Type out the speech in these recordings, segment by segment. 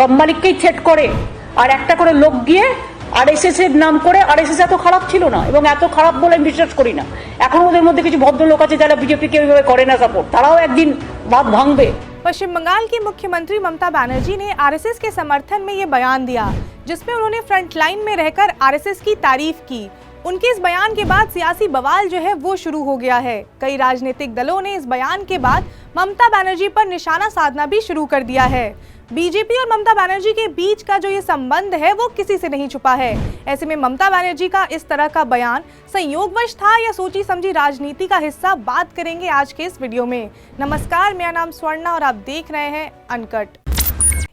সব মালিককেই থ্রেট করে, আর একটা করে লোক গিয়ে আরএসএস এর নাম করে, আরএসএস এত খারাপ ছিল না এবং এত খারাপ বলে আমি বিশ্বাস করি না। এখন ওদের মধ্যে কিছু ভদ্রলোক আছে যারা বিজেপিকে ওইভাবে করে না সাপোর্ট, তারাও একদিন বাদ ভাঙবে। पश्चिम बंगाल की मुख्यमंत्री ममता बनर्जी ने आरएसएस के समर्थन में ये बयान दिया, जिसमें उन्होंने फ्रंट लाइन में रहकर आरएसएस की तारीफ की। उनके इस बयान के बाद सियासी बवाल जो है वो शुरू हो गया है। कई राजनीतिक दलों ने इस बयान के बाद ममता बनर्जी पर निशाना साधना भी शुरू कर दिया है। बीजेपी और ममता बनर्जी के बीच का जो ये संबंध है वो किसी से नहीं छुपा है। ऐसे में ममता बनर्जी का इस तरह का बयान संयोगवश था या सोची समझी राजनीति का हिस्सा, बात करेंगे आज के इस वीडियो में। नमस्कार, मेरा नाम स्वर्णा और आप देख रहे हैं अनकट।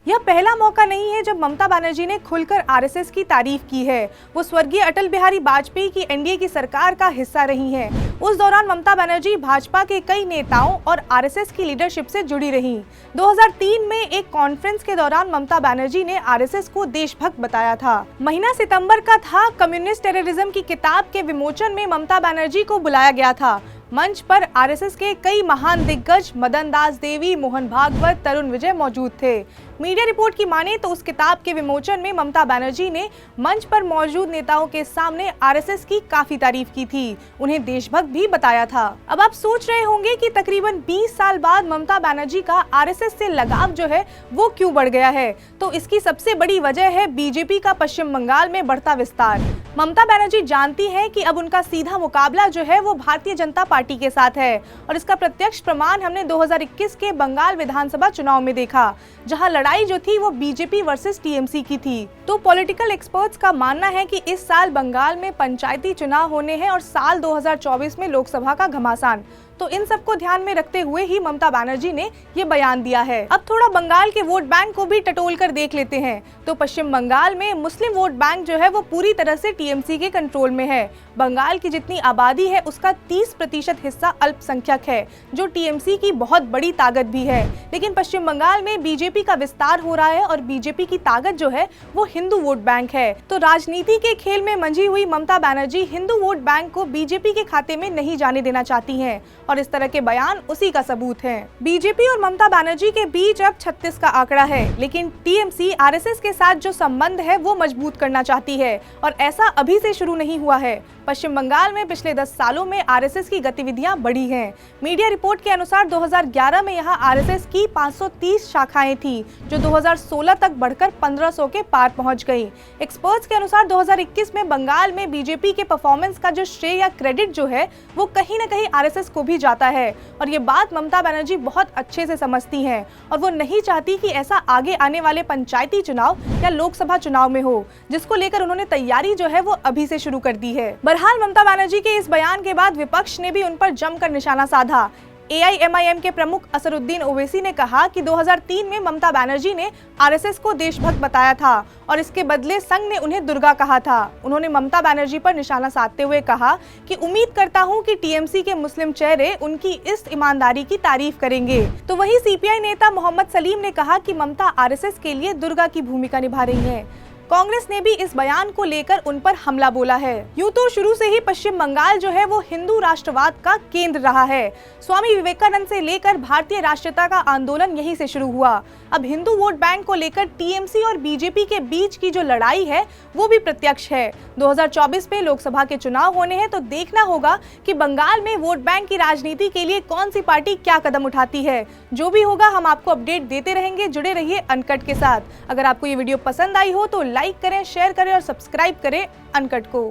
यह पहला मौका नहीं है जब ममता बनर्जी ने खुलकर आरएसएस की तारीफ की है। वो स्वर्गीय अटल बिहारी वाजपेयी की एनडीए की सरकार का हिस्सा रही हैं। उस दौरान ममता बनर्जी भाजपा के कई नेताओं और आरएसएस की लीडरशिप से जुड़ी रहीं। 2003 में एक कॉन्फ्रेंस के दौरान ममता बनर्जी ने आरएसएस को देशभक्त बताया था। महीना सितंबर का था। कम्युनिस्ट टेररिज्म की किताब के विमोचन में ममता बनर्जी को बुलाया गया था। मंच पर आरएसएस के कई महान दिग्गज मदन दास देवी, मोहन भागवत, तरुण विजय मौजूद थे। मीडिया रिपोर्ट की माने तो उस किताब के विमोचन में ममता बनर्जी ने मंच पर मौजूद नेताओं के सामने आरएसएस की काफी तारीफ की थी, उन्हें देशभक्त भी बताया था। अब आप सोच रहे होंगे कि तकरीबन 20 साल बाद ममता बनर्जी का आरएसएस से लगाव जो है वो क्यों बढ़ गया है, तो इसकी सबसे बड़ी वजह है बीजेपी का पश्चिम बंगाल में बढ़ता विस्तार। ममता बनर्जी जानती है कि अब उनका सीधा मुकाबला जो है वो भारतीय जनता पार्टी के साथ है, और इसका प्रत्यक्ष प्रमाण हमने 2021 के बंगाल विधानसभा चुनाव में देखा, जहां लड़ाई जो थी वो बीजेपी वर्सेस टीएमसी की थी। तो पॉलिटिकल एक्सपर्ट्स का मानना है कि इस साल बंगाल में पंचायती चुनाव होने हैं और साल 2024 में लोकसभा का घमासान। तो इन सबको ध्यान में रखते हुए ही ममता बनर्जी ने ये बयान दिया है। अब थोड़ा बंगाल के वोट बैंक को भी टटोल कर देख लेते हैं। तो पश्चिम बंगाल में मुस्लिम वोट बैंक जो है वो पूरी तरह से टीएमसी के कंट्रोल में है। बंगाल की जितनी आबादी है उसका 30% हिस्सा अल्पसंख्यक है, जो टीएमसी की बहुत बड़ी ताकत भी है। लेकिन पश्चिम बंगाल में बीजेपी का विस्तार हो रहा है और बीजेपी की ताकत जो है वो हिंदू वोट बैंक है। तो राजनीति के खेल में मंझी हुई ममता बनर्जी हिंदू वोट बैंक को बीजेपी के खाते में नहीं जाने देना चाहती हैं, और इस तरह के बयान उसी का सबूत है। बीजेपी और ममता बनर्जी के बीच अब 36 का आंकड़ा है, लेकिन टीएमसी आरएसएस के साथ जो संबंध है वो मजबूत करना चाहती है, और ऐसा अभी से शुरू नहीं हुआ है। पश्चिम बंगाल में पिछले 10 सालों में आरएसएस की गतिविधियां बढ़ी हैं। मीडिया रिपोर्ट के अनुसार 2011 में यहां आरएसएस की 530 शाखाएं थी, जो 2016 तक बढ़कर 1500 के पार पहुंच गई। एक्सपर्ट्स के अनुसार 2021 में बंगाल में बीजेपी के परफॉर्मेंस का जो श्रेय या क्रेडिट जो है वो कहीं न कहीं आरएसएस को भी जाता है, और ये बात ममता बनर्जी बहुत अच्छे से समझती हैं, और वो नहीं चाहती कि ऐसा आगे आने वाले पंचायती चुनाव या लोकसभा चुनाव में हो, जिसको लेकर उन्होंने तैयारी जो है वो अभी से शुरू कर दी है। बहरहाल ममता बनर्जी के इस बयान के बाद विपक्ष ने भी उन पर जमकर निशाना साधा। एआईएमआईएम के प्रमुख असरुद्दीन ओवैसी ने कहा कि 2003 में ममता बनर्जी ने आरएसएस को देशभक्त बताया था, और इसके बदले संघ ने उन्हें दुर्गा कहा था। उन्होंने ममता बनर्जी पर निशाना साधते हुए कहा कि उम्मीद करता हूं कि टीएमसी के मुस्लिम चेहरे उनकी इस ईमानदारी की तारीफ करेंगे। तो वहीं सीपीआई नेता मोहम्मद सलीम ने कहा कि ममता आरएसएस के लिए दुर्गा की भूमिका निभा रही है। कांग्रेस ने भी इस बयान को लेकर उन पर हमला बोला है। यूं तो शुरू से ही पश्चिम बंगाल जो है वो हिंदू राष्ट्रवाद का केंद्र रहा है। स्वामी विवेकानंद से लेकर भारतीय राष्ट्रीयता का आंदोलन यहीं से शुरू हुआ। अब हिंदू वोट बैंक को लेकर टीएमसी और बीजेपी के बीच की जो लड़ाई है वो भी प्रत्यक्ष है। 2024 में लोकसभा के चुनाव होने हैं, तो देखना होगा कि बंगाल में वोट बैंक की राजनीति के लिए कौन सी पार्टी क्या कदम उठाती है। जो भी होगा हम आपको अपडेट देते रहेंगे। जुड़े रहिए अनकट के साथ। अगर आपको ये वीडियो पसंद आई हो तो लाइक करें, शेयर करें और सब्सक्राइब करें अनकट को।